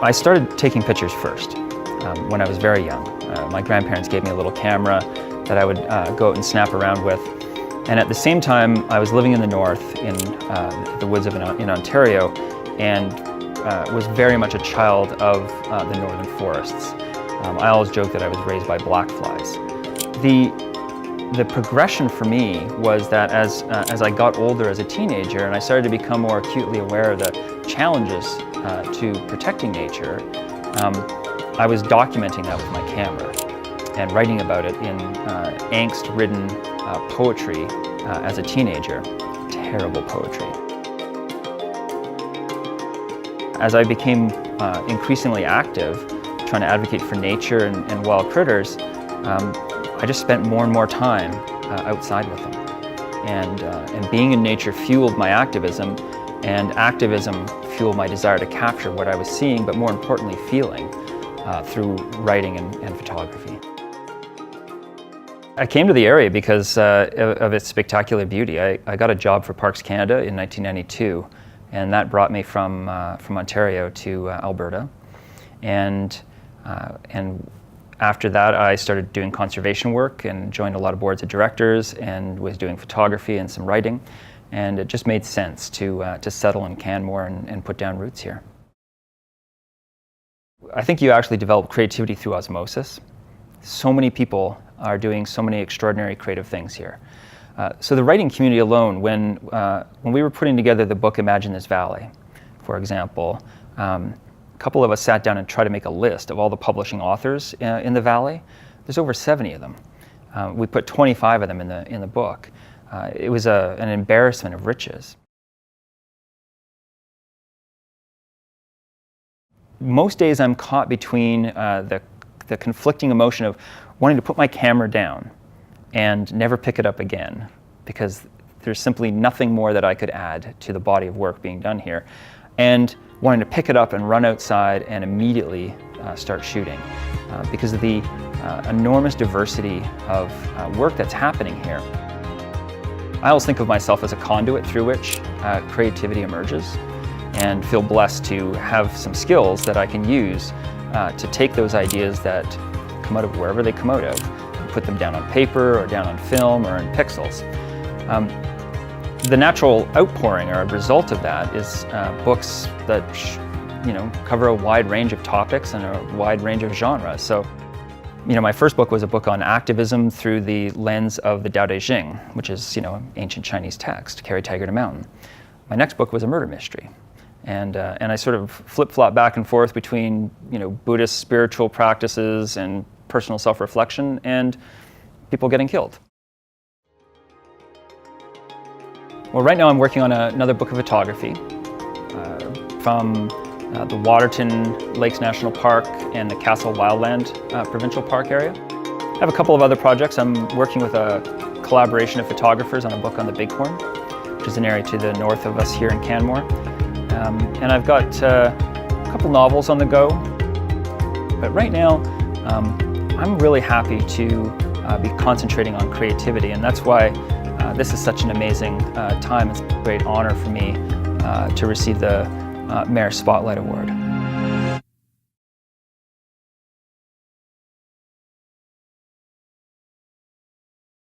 I started taking pictures first when I was very young. My grandparents gave me a little camera that I would go out and snap around with. And at the same time, I was living in the north, in the woods in Ontario, and was very much a child of the northern forests. I always joke that I was raised by black flies. The progression for me was that as I got older as a teenager and I started to become more acutely aware of the challenges to protecting nature, I was documenting that with my camera and writing about it in angst-ridden poetry as a teenager. Terrible poetry. As I became increasingly active, trying to advocate for nature and wild critters, I just spent more and more time outside with them. And being in nature fueled my activism, and activism fueled my desire to capture what I was seeing, but more importantly, feeling through writing and photography. I came to the area because of its spectacular beauty. I got a job for Parks Canada in 1992, and that brought me from Ontario to Alberta. And after that, I started doing conservation work and joined a lot of boards of directors and was doing photography and some writing. And it just made sense to settle in Canmore and put down roots here. I think you actually develop creativity through osmosis. So many people are doing so many extraordinary creative things here. So the writing community alone, when we were putting together the book Imagine This Valley, for example, a couple of us sat down and tried to make a list of all the publishing authors in the valley. There's over 70 of them. We put 25 of them in the book. It was an embarrassment of riches. Most days I'm caught between the conflicting emotion of wanting to put my camera down and never pick it up again, because there's simply nothing more that I could add to the body of work being done here, and wanting to pick it up and run outside and immediately start shooting because of the enormous diversity of work that's happening here. I always think of myself as a conduit through which creativity emerges, and feel blessed to have some skills that I can use to take those ideas that come out of wherever they come out of and put them down on paper or down on film or in pixels. The natural outpouring or result of that is books that cover a wide range of topics and a wide range of genres. So, my first book was a book on activism through the lens of the Tao Te Ching, which is, ancient Chinese text, Carry Tiger to Mountain. My next book was a murder mystery. And I sort of flip-flop back and forth between, Buddhist spiritual practices and personal self-reflection and people getting killed. Well, right now I'm working on another book of photography from the Waterton Lakes National Park and the Castle Wildland Provincial Park area. I have a couple of other projects. I'm working with a collaboration of photographers on a book on the Bighorn, which is an area to the north of us here in Canmore. And I've got a couple novels on the go. But right now, I'm really happy to be concentrating on creativity, and that's why this is such an amazing time. It's a great honor for me to receive the Mayor Spotlight Award.